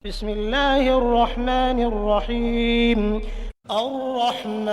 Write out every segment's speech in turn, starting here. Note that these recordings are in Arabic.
بسم الله الرحمن الرحيم. الرحمن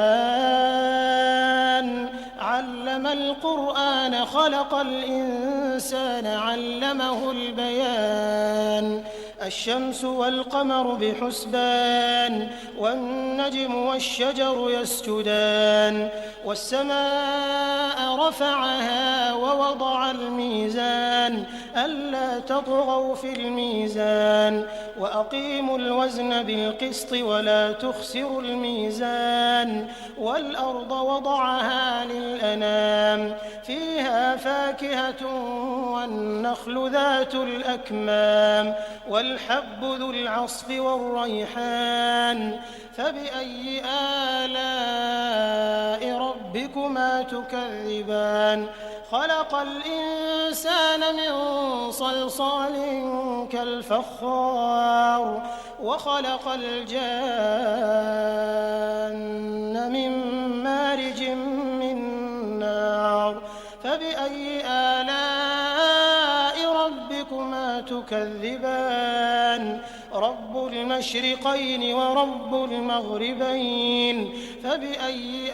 علم القرآن خلق الإنسان علمه البيان. الشمس والقمر بحسبان والنجم والشجر يسجدان والسماء رفعها ووضع الميزان ألا تطغوا في الميزان وأقيموا الوزن بالقسط ولا تخسروا الميزان والأرض وضعها للأنام فيها فاكهة والنخل ذات الأكمام والحب ذو العصف والريحان فبأي آلاء ربكما تكذبان خلق الإنسان من صلصال كالفخار وخلق الجان من مارج من نار فبأي آلاء ربكما تكذبان رب المشرقين ورب المغربين فبأي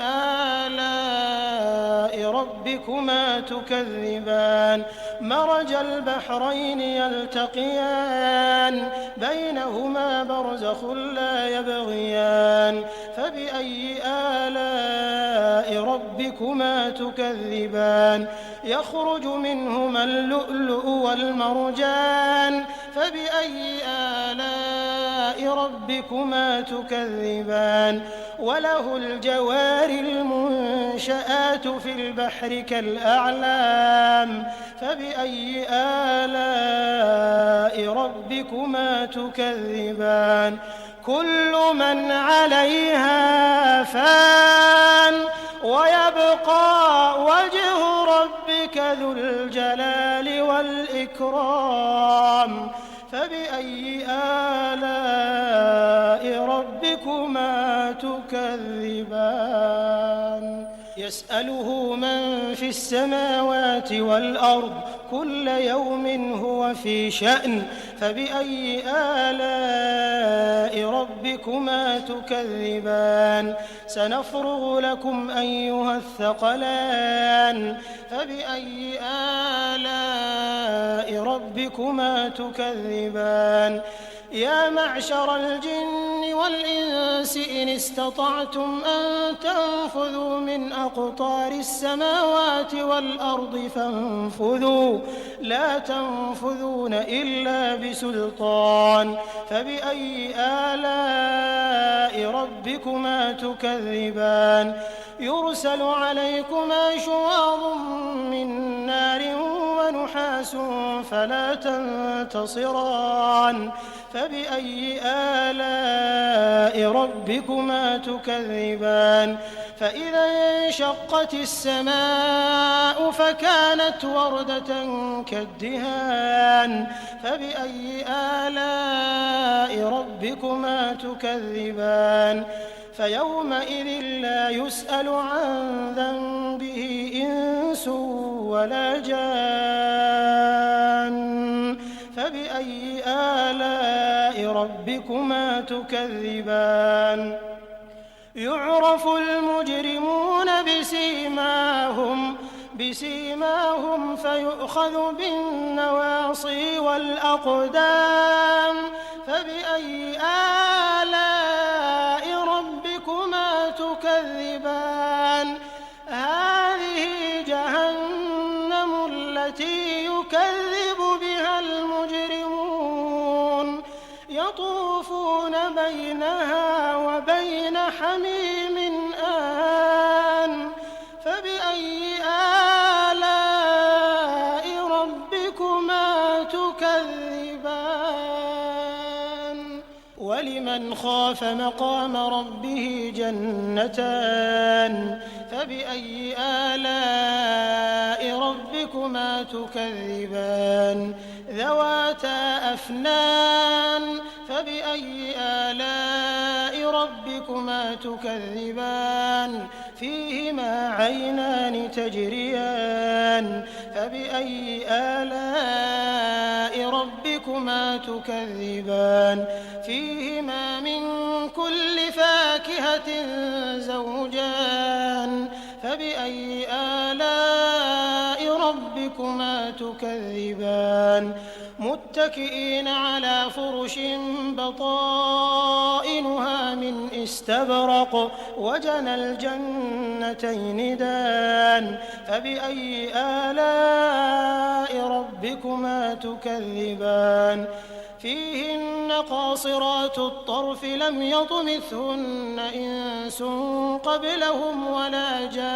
آلاء ربكما تكذبان مرج البحرين يلتقيان بينهما برزخ لا يبغيان فبأي آلاء ربكما تكذبان يخرج منهما اللؤلؤ والمرجان فبأي آلاء ربكما تكذبان وله الجوار المنشآت في البحر كالأعلام فبأي آلاء ربكما تكذبان كل من عليها فان ويبقى وجه ربك ذو الجلال والإكرام فبأي آلاء ربكما تكذبان يسأله من في السماوات والأرض كل يوم هو في شأن فبأي آلاء ربكما تكذبان سنفرغ لكم أيها الثقلان فبأي آلاء ربكما تكذبان يا معشر الجن والإنس إن استطعتم أن تنفذوا من أقطار السماوات والأرض فانفذوا لا تنفذون إلا بسلطان فبأي آلاء ربكما تكذبان يرسل عليكما شواظ من نار ونحاس فلا تنتصران فبأي آلاء ربكما تكذبان فإذا انشقت السماء فكانت وردة كالدهان فبأي آلاء ربكما تكذبان فيومئذ لا يسأل عن ذنبه إنس ولا جان فبأي آلاء ربكما تكذبان يعرف المجرمون بسيماهم فيؤخذ بالنواصي والأقدام فبأي آلاء ربكما تكذبان هذه جهنم التي يكذب بها المجرمون يطوفون بينها وبين حميم آن فبأي آلاء ربكما تكذبان ولمن خاف مقام ربه جنتان فبأي آلاء ربكما تكذبان ذواتا أفنان فبأي آلاء ربكما تكذبان فيهما عينان تجريان فبأي آلاء ربكما ربكما تكذبان فيهما من كل فاكهة زوجان فبأي آلاء ربكما تكذبان متكئين على فرش بطائنها من استبرق وجنى الجنتين دان فبأي آلاء ربكما تكذبان فيهن قاصرات الطرف لم يطمثهن إنس قبلهم ولا جان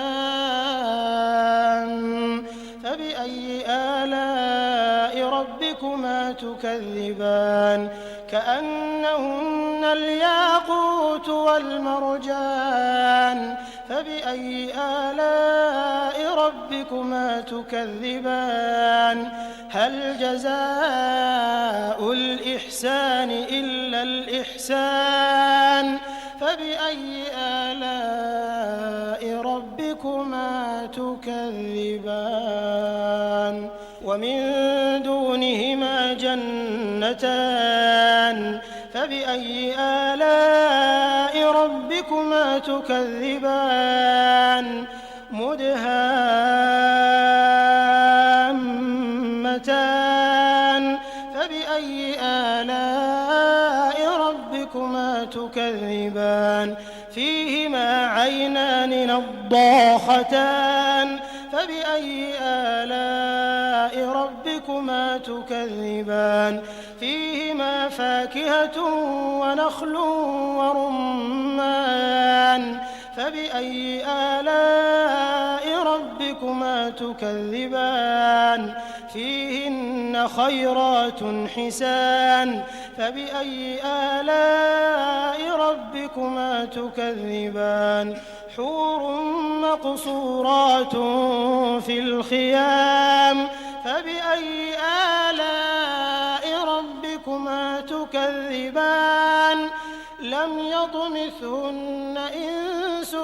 فبأي آلاء ربكما تكذبان كأنهن الياقوت والمرجان فبأي آلاء ربكما تكذبان هل جزاء الإحسان إلا الإحسان فبأي آلاء ربكما تكذبان ومن دونهما جنتان فبأي آلاء ربكما تكذبان مدهامتان فبأي آلاء ربكما تكذبان فيهما عينان نضاختان فبأي آلاء ربكما تكذبان فيهما فاكهة ونخل ورمان فبأي آلاء ربكما تكذبان فيهن خيرات حسان فبأي آلاء ربكما تكذبان حور مقصورات في الخيام فبأي آلاء ربكما تكذبان لم يطمثهن إنس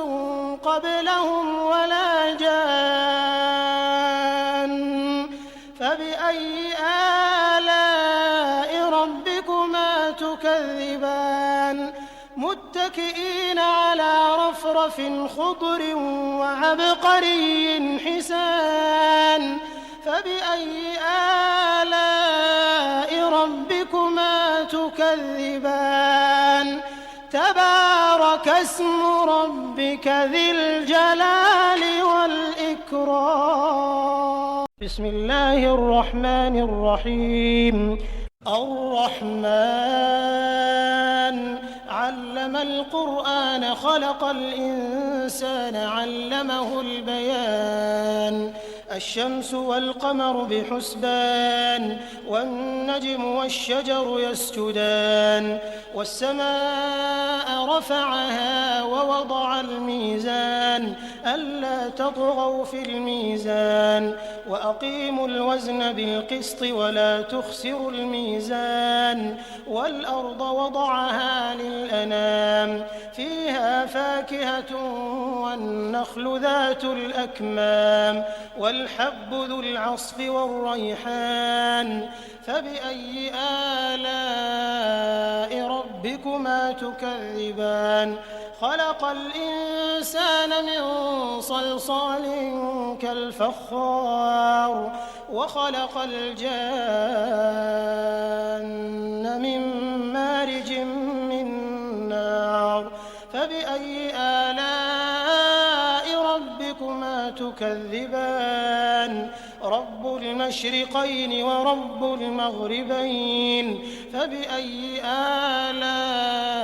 قبلهم ولا جان فبأي آلاء ربكما تكذبان متكئين على رفرف خضر وعبقري حسان فبأي آلاء ربكما تكذبان تبارك اسم ربك ذي الجلال والإكرام بسم الله الرحمن الرحيم الرحمن علم القرآن خلق الإنسان علمه البيان الشمس والقمر بحسبان والنجم والشجر يسجدان والسماء رفعها ووضع الميزان ألا تطغوا في الميزان وأقيموا الوزن بالقسط ولا تخسروا الميزان والأرض وضعها للأنام فيها فاكهة والنخل ذات الأكمام والحب ذو العصف والريحان فبأي آلاء ربكما تكذبان خلق الإنسان من صلصال كالفخار وخلق الجان من مارج من نار فبأي آلاء ربكما تكذبان رب المشرقين ورب المغربين فبأي آلاء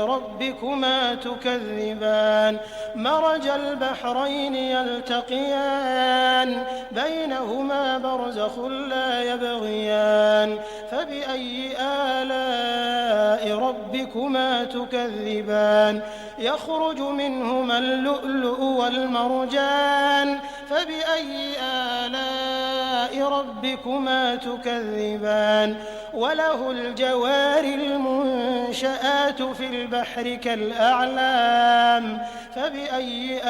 ربكما تكذبان مرج البحرين يلتقيان بينهما برزخ لا يبغيان فبأي آلاء ربكما تكذبان يخرج منهما اللؤلؤ والمرجان فبأي آلاء ربكما تكذبان وله الجوار المنشآت في البحر كالأعلام فبأي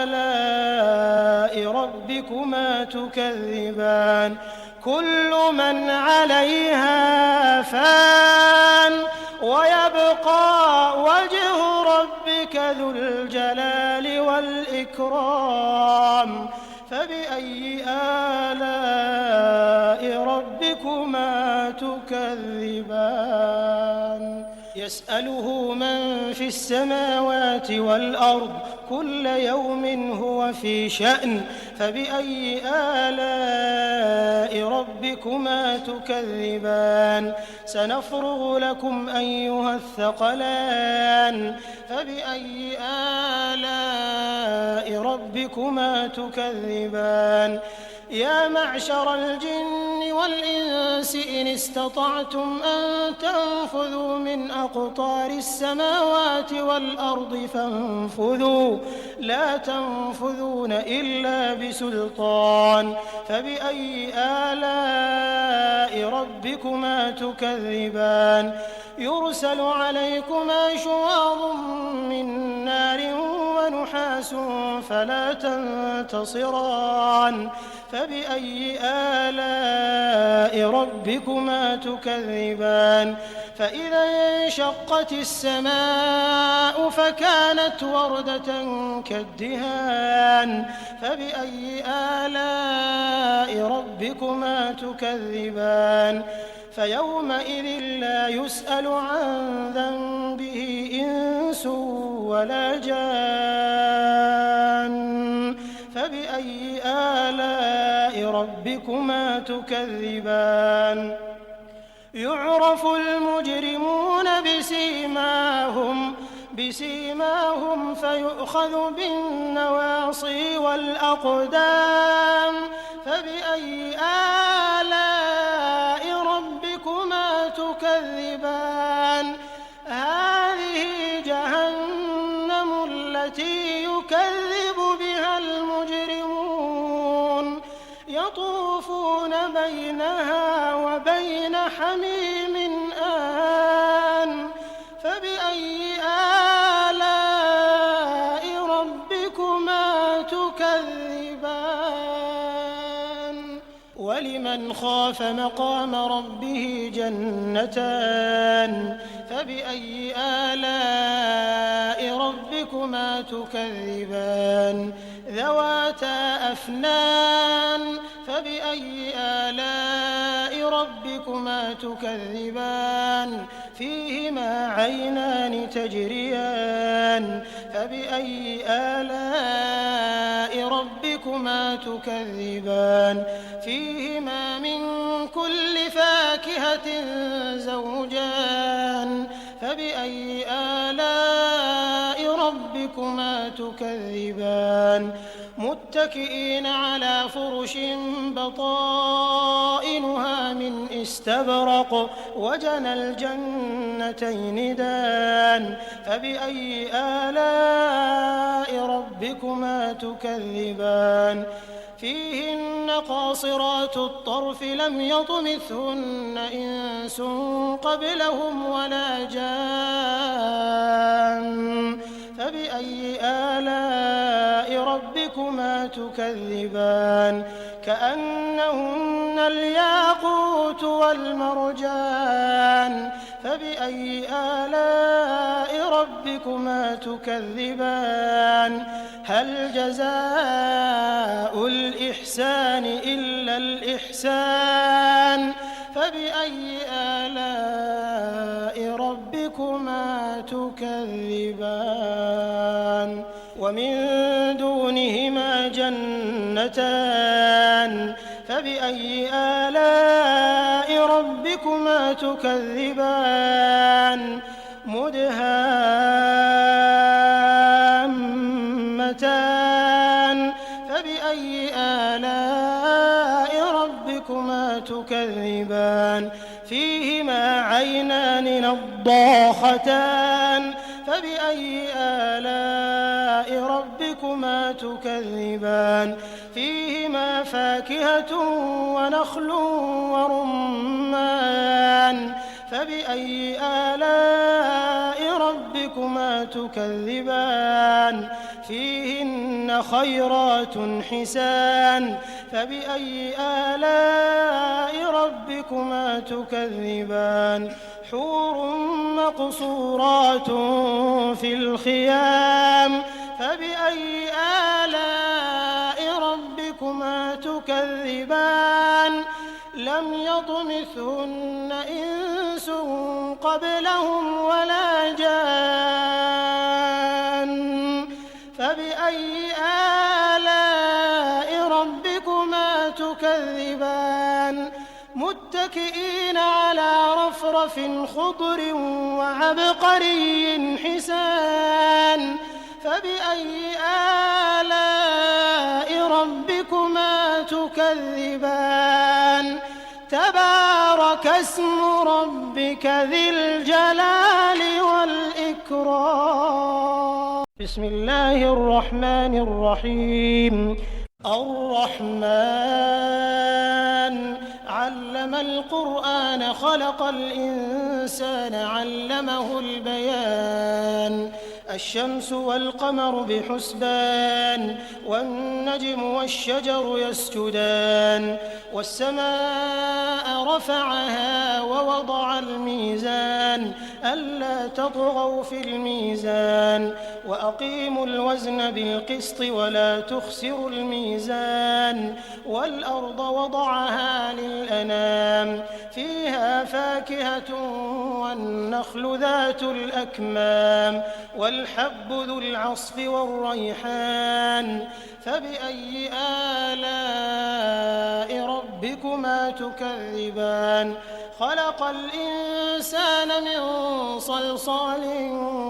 آلاء ربكما تكذبان كل من عليها فان ويبقى وجه ربك ذو الجلال والإكرام فبأي آلاء ربكما تكذبان يسأله من في السماوات والأرض كل يوم هو في شأن فبأي آلاء ربكما تكذبان سنفرغ لكم أيها الثقلان فبأي آلاء ربكما تكذبان يا معشر الجن والإنس إن استطعتم أن تنفذوا من أقطار السماوات والأرض فانفذوا لا تنفذون إلا بسلطان فبأي آلاء ربكما تكذبان يرسل عليكما شواظ من نار ونحاس فلا تنتصران فبأي آلاء ربكما تكذبان فإذا انشقت السماء فكانت وردة كالدهان فبأي آلاء ربكما تكذبان فيومئذ لا يسأل عن ذنبه إنس ولا جان فبأي آلاء ربكما تكذبان يعرف المجرمون بسيماهم فيؤخذ بالنواصي والأقدام فبأي آلاء ربكما تكذبان هذه جهنم التي يكذب بها المجرمون يطوفون بينها وبين حميم آن فبأي آلاء ربكما تكذبان ولمن خاف مقام ربه جنتان فبأي آلاء ربكما تكذبان ذواتا أفنان فبأي آلاء ربكما تكذبان فيهما عينان تجريان فبأي آلاء ربكما تكذبان فيهما من كل فاكهة زوجان فبأي آلاء ربكما تكذبان متكئين على فرش بطائنها من استبرق وجنى الجنتين دان فبأي آلاء ربكما تكذبان فيهن قاصرات الطرف لم يطمثهن إنس قبلهم ولا جان فبأي آلاء ربكما تكذبان كأنهن الياقوت والمرجان فبأي آلاء ربكما تكذبان هل جزاء الإحسان إلا الإحسان فبأي آلاء ربكما تكذبان ومن دونهما جنتان فبأي آلاء ربكما تكذبان مدهامتان فبأي آلاء ربكما تكذبان فيهما عينان نضاختان فبأي آلاء ربكما تكذبان فيهما فاكهة ونخل ورمان فبأي آلاء ربكما تكذبان فيهن خيرات حسان فبأي آلاء ربكما تكذبان حور مقصورات في الخيام فبأي آلاء ربكما تكذبان لم يطمثهن إنس قبلهم ولا جان فبأي آلاء ربكما تكذبان متكئين على رفرف خضر وعبقري حسان فبأي آلاء ربكما تكذبان تبارك اسم ربك ذي الجلال والإكرام بسم الله الرحمن الرحيم الرحمن علم القرآن خلق الإنسان علمه البيان الشمس والقمر بحسبان والنجم والشجر يسجدان والسماء رفعها ووضع الميزان ألا تطغوا في الميزان وأقيموا الوزن بالقسط ولا تخسروا الميزان والأرض وضعها للأنام فيها فاكهة والنخل ذات الأكمام والحب ذو العصف والريحان فبأي آلاء ربكما تكذبان خلق الإنسان من صلصال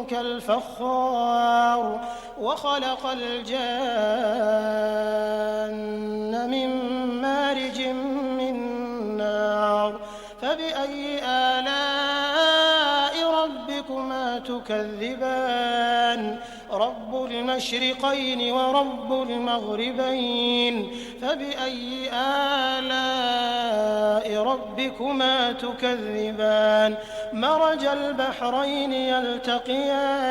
كالفخار وخلق الجان من مارج من نار فبأي آلاء ربكما تكذبان رب المشرقين ورب المغربين فبأي آلاء ربكما تكذبان مرج البحرين يلتقيان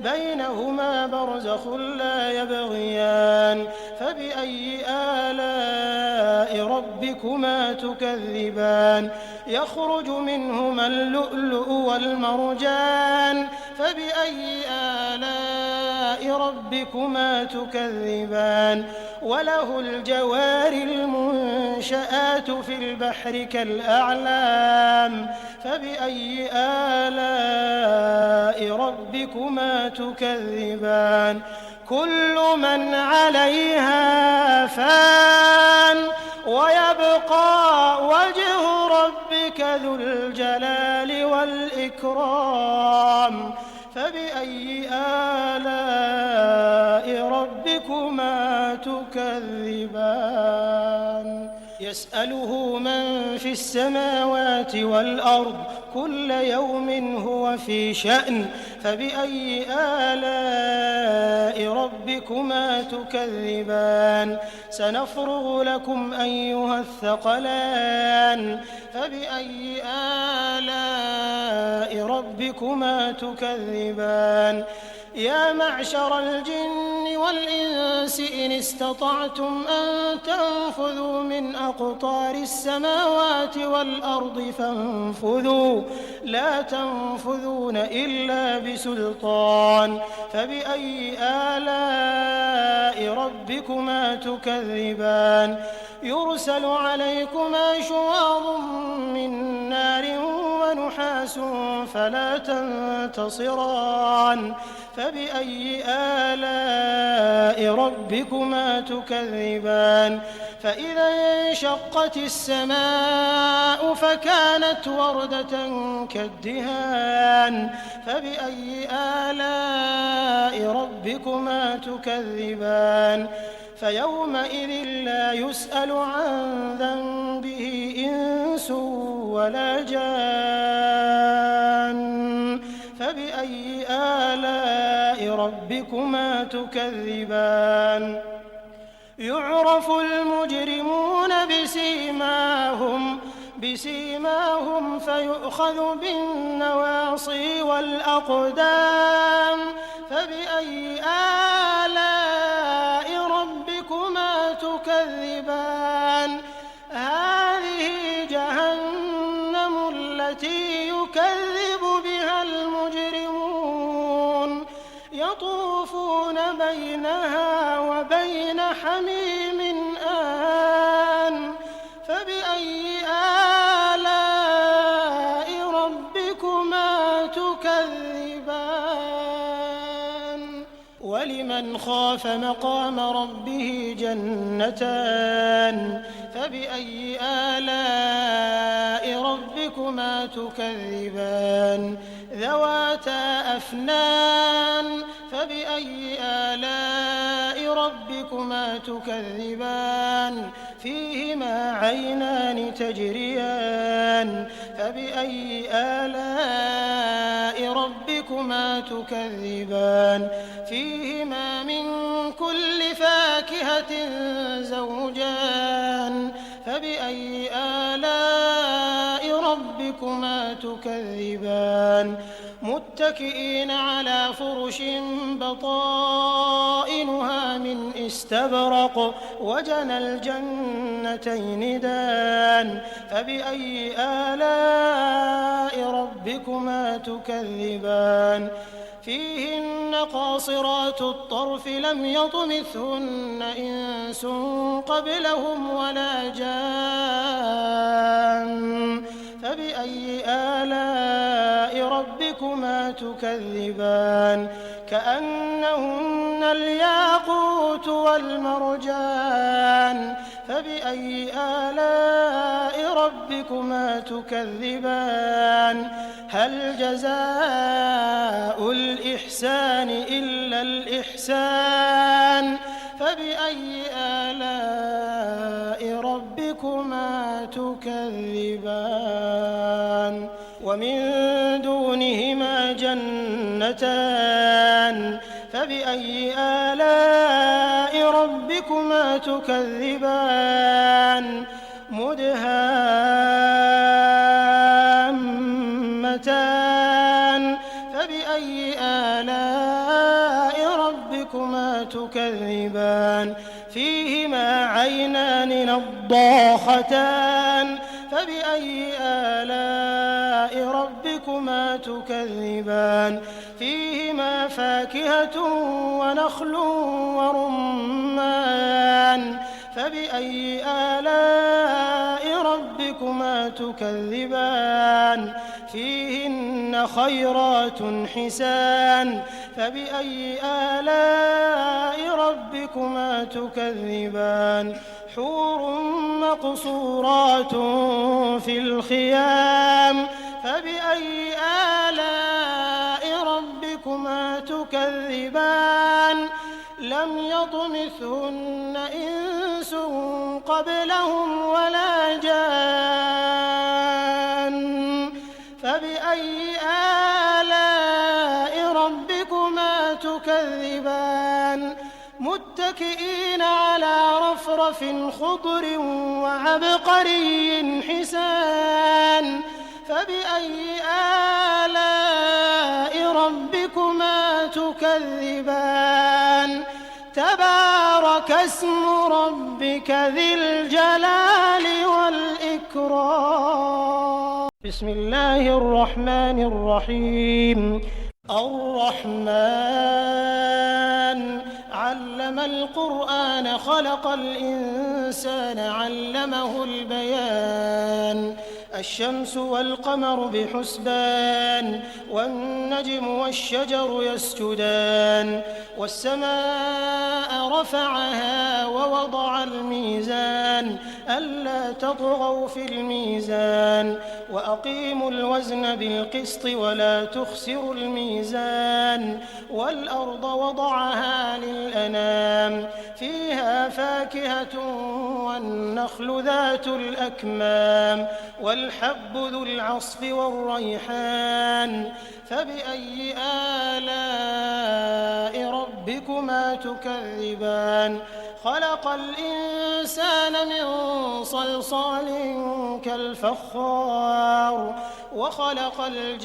بينهما برزخ لا يبغيان فبأي آلاء ربكما تكذبان يخرج منهما اللؤلؤ والمرجان فبأي آلاء ربكما تكذبان وله الجوار المنشآت في البحر كالأعلام فبأي آلاء ربكما تكذبان كل من عليها فان ويبقى وجه ربك ذو الجلال والإكرام فبأي آلاء ربكما تكذبان يسأله من في السماوات والأرض كل يوم هو في شأن فبأي آلاء ربكما تكذبان سنفرغ لكم أيها الثقلان فبأي آلاء ربكما تكذبان يا معشر الجن والإنس إن استطعتم أن تنفذوا من أقطار السماوات والأرض فانفذوا لا تنفذون إلا بسلطان فبأي آلاء ربكما تكذبان يرسل عليكما شواظ من نار ونحاس فلا تنتصران فبأي آلاء ربكما تكذبان فإذا انشقت السماء فكانت وردة كالدهان فبأي آلاء ربكما تكذبان فيومئذ لا يسأل عن ذنبه إنس ولا جان فبأي آلاء ربكما تكذبان يعرف المجرمون بسيماهم فيؤخذ بالنواصي والأقدام فبأي آلاء يطوفون بينها وبين حميم آن فبأي آلاء ربكما تكذبان ولمن خاف مقام ربه جنتان فبأي آلاء ربكما تكذبان ذواتا أفنان فبأي آلاء ربكما تكذبان فيهما عينان تجريان فبأي آلاء ربكما تكذبان فيهما من كل فاكهة زوجان فبأي آلاء ربكما تكذبان متكئين على فرش بطائنها من استبرق وجنى الجنتين دان فبأي آلاء ربكما تكذبان فيهن قاصرات الطرف لم يطمثهن إنس قبلهم ولا جان فبأي آلاء ربكما تكذبان كأنهن الياقوت والمرجان فبأي آلاء ربكما تكذبان هل جزاء الإحسان إلا الإحسان فبأي آلاء ربكما تكذبان ومن دونهما جنتان فبأي آلاء ربكما تكذبان مدهامتان فبأي آلاء ربكما تكذبان فيهما عينان نضاختان فبأي آلاء ربكما تكذبان فيهما فاكهة ونخل ورمان فبأي آلاء ربكما تكذبان فيهن خيرات حسان فبأي آلاء ربكما تكذبان حور مقصورات في الخيام فبأي آلاء ربكما تكذبان لم يطمثهن إنس قبلهم ولا جان فبأي آلاء ربكما تكذبان متكئين على رفرف خضر وعبقري حسان فبأي آلاء ربكما تكذبان تبارك اسم ربك ذي الجلال والإكرام بسم الله الرحمن الرحيم الرحمن علم القرآن خلق الإنسان علمه البيان الشمس والقمر بحسبان والنجم والشجر يسجدان والسماء رفعها ووضع الميزان ألا تطغوا في الميزان وأقيموا الوزن بالقسط ولا تخسروا الميزان والأرض وضعها للأنام فيها فاكهة والنخل ذات الأكمام والحب ذو العصف والريحان فبأي آلاء ربكما تكذبان خلق الإنسان من صلصال كالفخار وخلق الجان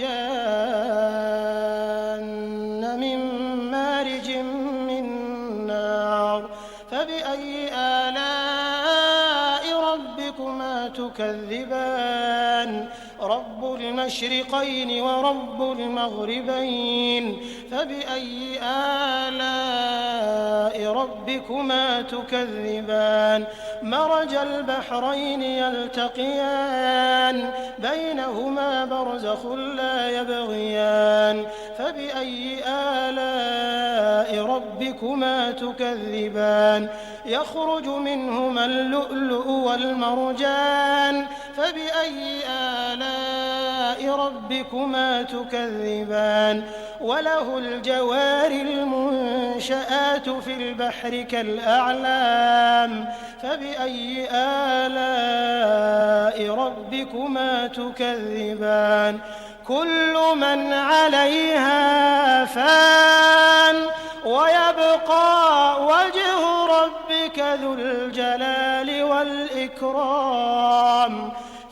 من مارج من نار فبأي آلاء ربكما تكذبان رب المشرقين المشرقين ورب المغربين فبأي آلاء ربكما تكذبان مرج البحرين يلتقيان بينهما برزخ لا يبغيان فبأي آلاء ربكما تكذبان يخرج منهما اللؤلؤ والمرجان فبأي آلاء ربكما تكذبان وله الجوار المنشآت في البحر كالأعلام فبأي آلاء ربكما تكذبان كل من عليها فان ويبقى وجه ربك ذو الجلال والإكرام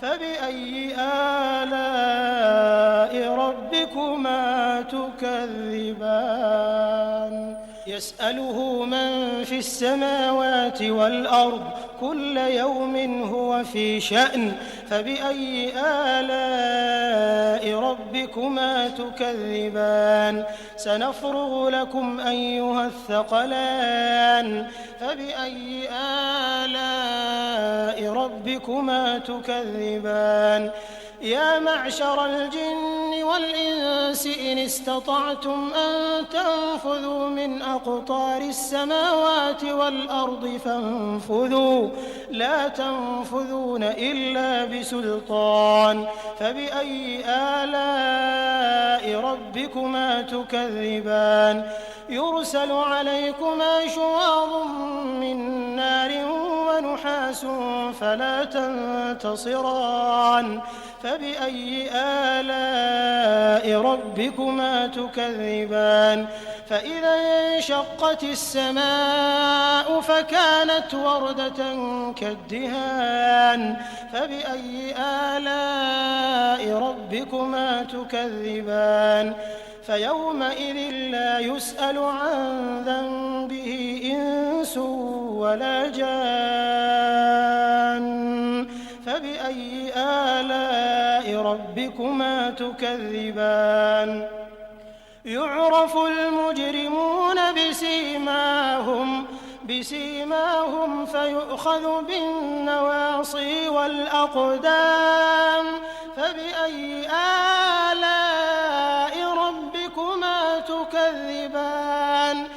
فبأي آلاء ربكما تكذبان يسأله من في السماوات والأرض كل يوم هو في شأن فبأي آلاء ربكما تكذبان سنفرغ لكم أيها الثقلان فبأي آلاء ربكما تكذبان يا معشر الجن والإنس إن استطعتم أن تنفذوا من أقطار السماوات والأرض فانفذوا لا تنفذون إلا بسلطان فبأي آلاء ربكما تكذبان يرسل عليكما شواظ من نار ونحاس فلا تنتصران فبأي آلاء ربكما تكذبان فإذا انشقت السماء فكانت وردة كالدهان فبأي آلاء ربكما تكذبان فيومئذ لا يسأل عن ذنبه إنس ولا جان فبأي آلاء ربكما تكذبان يعرف المجرمون بسيماهم فيؤخذ بالنواصي والأقدام فبأي آلاء ربكما تكذبان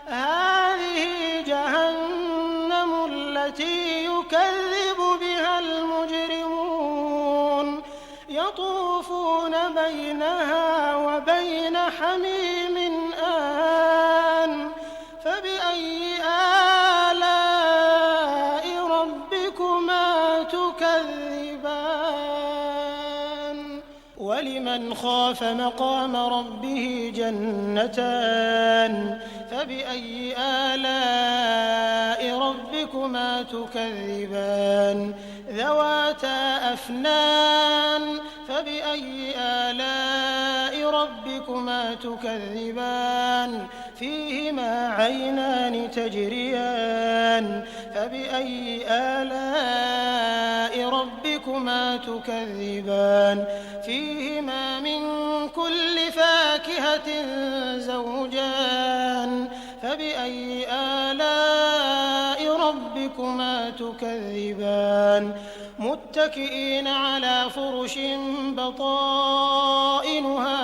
هذه جهنم التي يكذب بها المجرمون يطوفون بينها وبين حميم آن فبأي آلاء ربكما تكذبان ولمن خاف مقام ربه جنتان فبأي آلاء ربكما تكذبان ذواتا أفنان فبأي آلاء ربكما تكذبان فيهما عينان تجريان فبأي آلاء ربكما تكذبان فيهما من كل فاكهة زوجان فبأي آلاء ربكما تكذبان متكئين على فرش بطائنها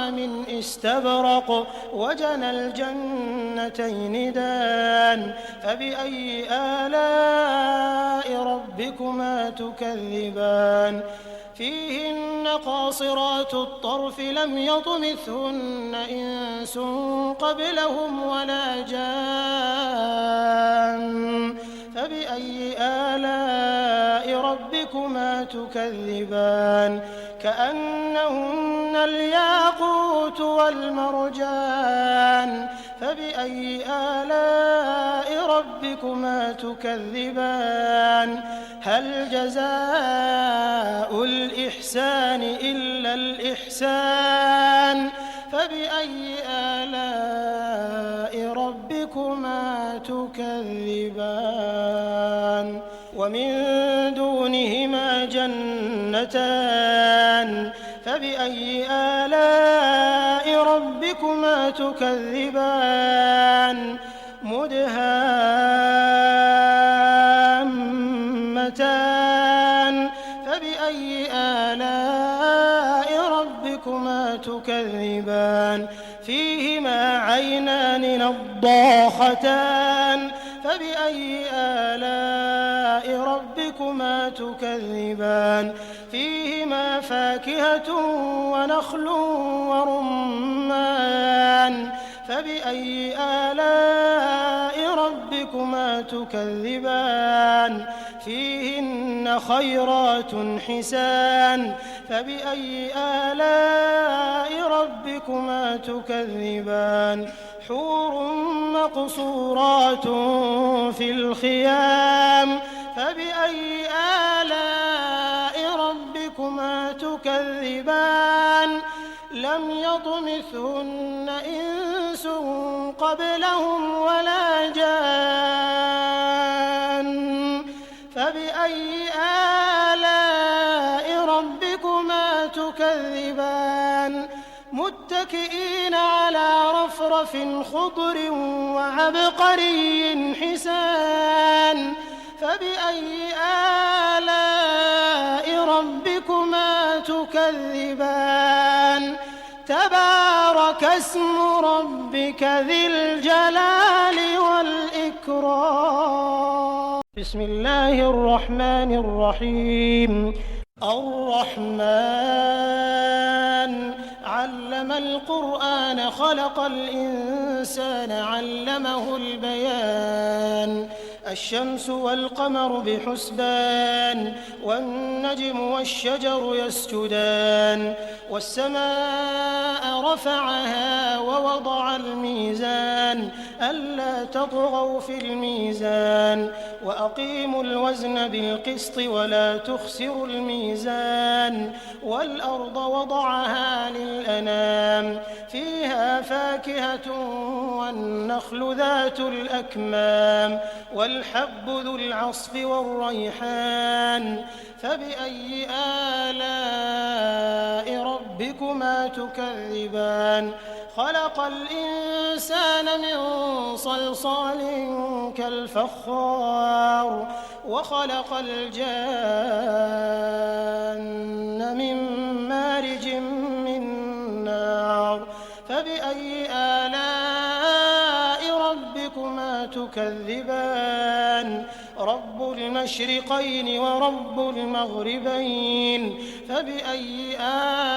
من استبرق وجنى الجنتين دان فبأي آلاء ربكما تكذبان فيهن قاصرات الطرف لم يطمثهن إنس قبلهم ولا جان فبأي آلاء ربكما تكذبان كأنهن الياقوت والمرجان فبأي آلاء ربكما تكذبان هل جزاء الإحسان إلا الإحسان فبأي آلاء ربكما تكذبان ومن دونهما جنتان فبأي فبأي آلاء ربكما تكذبان مدهامتان فبأي آلاء ربكما تكذبان فيهما عينان نضاختان فبأي آلاء ربكما تكذبان فيهما فاكهة ونخل ورمان فبأي آلاء ربكما تكذبان فيهن خيرات حسان فبأي آلاء ربكما تكذبان حور مقصورات في الخيام فبأي آلاء ربكما تكذبان لم يطمثهن إنس قبلهم ولا جان فبأي آلاء ربكما تكذبان متكئين على رفرف خضر وعبقري حسان فبأي آلاء ربكما تكذبان تبارك اسم ربك ذي الجلال والإكرام بسم الله الرحمن الرحيم الرحمن علم القرآن خلق الإنسان علمه البيان الشمس والقمر بحسبان والنجم والشجر يسجدان والسماء رفعها ووضع الميزان ألا تطغوا في الميزان وأقيموا الوزن بالقسط ولا تخسروا الميزان والأرض وضعها للأنام فيها فاكهة والنخل ذات الأكمام والحب ذو العصف والريحان فبأي آلاء ربكما تكذبان خلق الإنسان من صلصال كالفخار وخلق الجان من مارج من نار فبأي آلاء ربكما تكذبان رب المشرقين ورب المغربين فبأي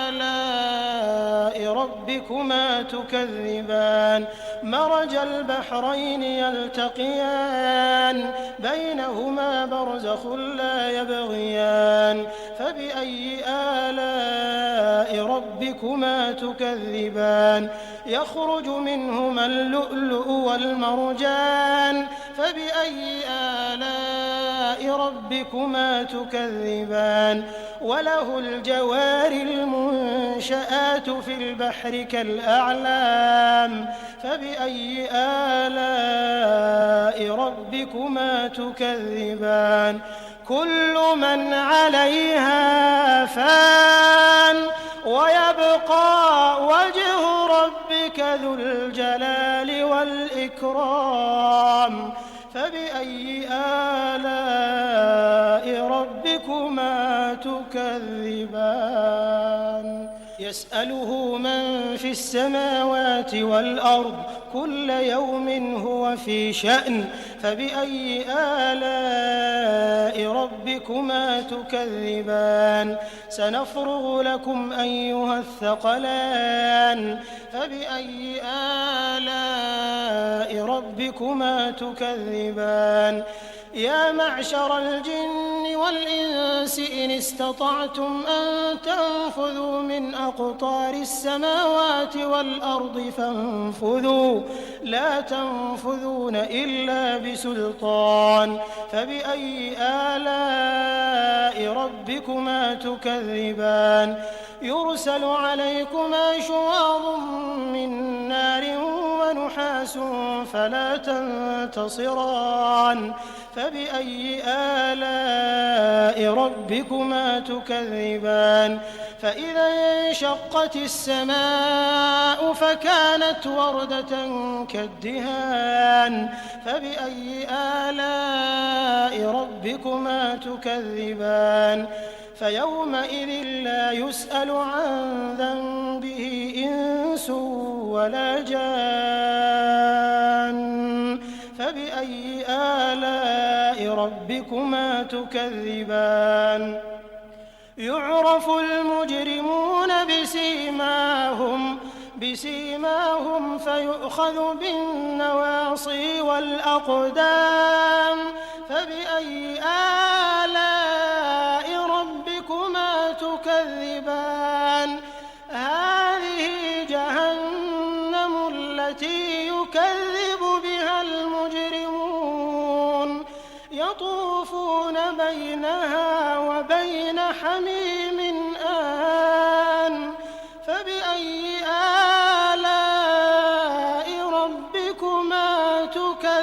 آلاء ربكما تكذبان مرج البحرين يلتقيان بينهما برزخ لا يبغيان فبأي آلاء ربكما تكذبان يخرج منهما اللؤلؤ والمرجان فبأي آلاء ربكما تكذبان وله الجوار المنشآت في البحر كالأعلام فبأي آلاء ربكما تكذبان كل من عليها فان ويبقى وجه ربك ذو الجلال والإكرام فبأي آلاء ربكما تكذبان يسأله من في السماوات والأرض كل يوم هو في شأن فبأي آلاء ربكما تكذبان سنفرغ لكم أيها الثقلان فبأي آلاء ربكما تكذبان يا معشر الجن والإنس إن استطعتم أن تنفذوا من أقطار السماوات والأرض فانفذوا لا تنفذون إلا بسلطان فبأي آلاء ربكما تكذبان يرسل عليكما شواظ من نار ونحاس فلا تنتصران فبأي آلاء ربكما تكذبان فإذا انشقت السماء فكانت وردة كالدهان فبأي آلاء ربكما تكذبان فيومئذ لا يسأل عن ذنبه إنس ولا جان فبأي آلاء ربكما تكذبان يعرف المجرمون بسيماهم فيؤخذ بالنواصي والأقدام فبأي آلاء ربكما تكذبان هذه جهنم التي يكذب بها المجرمون يطوفون بينها وبين حميم آن فبأي آلاء ربكما تكذبان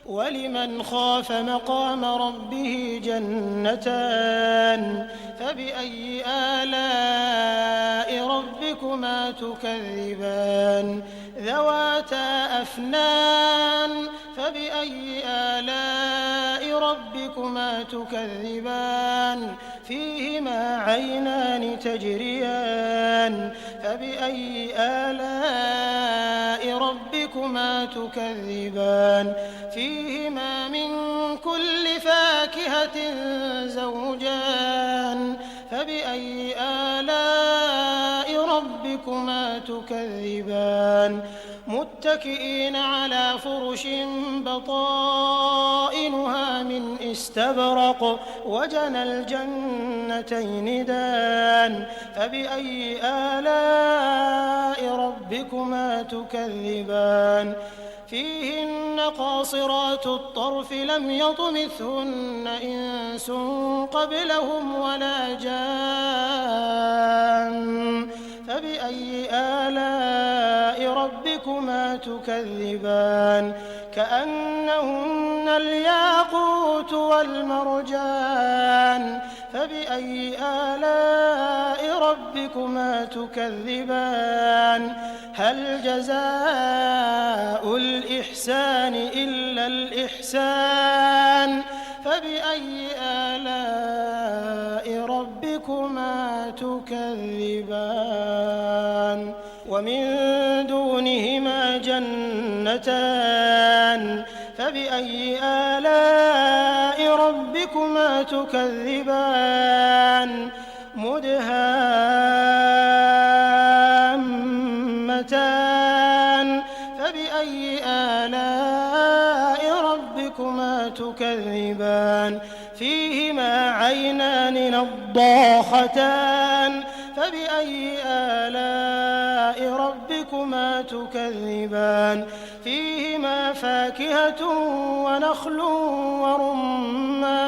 ولمن خاف مقام ربه جنتان فبأي آلاء ربكما تكذبان ذواتا أفنان فبأي آلاء ربكما تكذبان فيهما عينان تجريان فبأي آلاء ربكما تكذبان فيهما من كل فاكهة زوجان فبأي آلاء ربكما تكذبان متكئين على فرش بطائنها من استبرق وجنى الجنتين دان فبأي آلاء ربكما تكذبان فيهن قاصرات الطرف لم يطمثهن إنس قبلهم ولا جان فبأي آلاء ربكما تكذبان كأنهن الياقوت والمرجان فبأي آلاء ربكما تكذبان هل جزاء الإحسان إلا الإحسان فبأي آلاء ربكما تكذبان ومن دونهما جنتان فبأي آلاء ربكما تكذبان مدهامتان فبأي آلاء ربكما تكذبان فيهما عينان نضاختان فبأي آلاء ربكما تكذبان فيهما فاكهة ونخل ورمان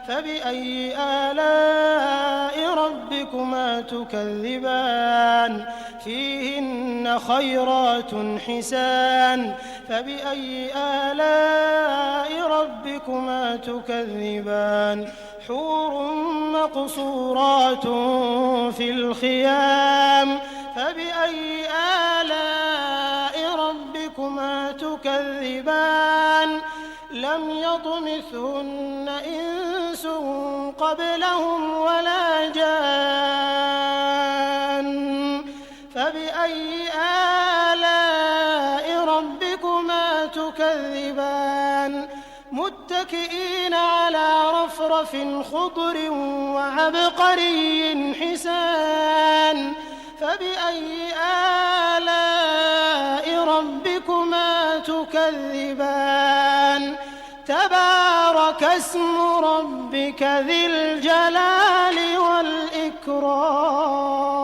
فبأي آلاء ربكما تكذبان فيهن خيرات حسان فبأي آلاء ربكما تكذبان حور مقصورات في الخيام فبأي آلاء ربكما تكذبان لم يطمثهن إنس قبلهم ولا جان فبأي آلاء ربكما تكذبان متكئين على رفرف خضر وعبقري حسان فبأي آلاء ربكما تكذبان تبارك اسم ربك ذي الجلال والإكرام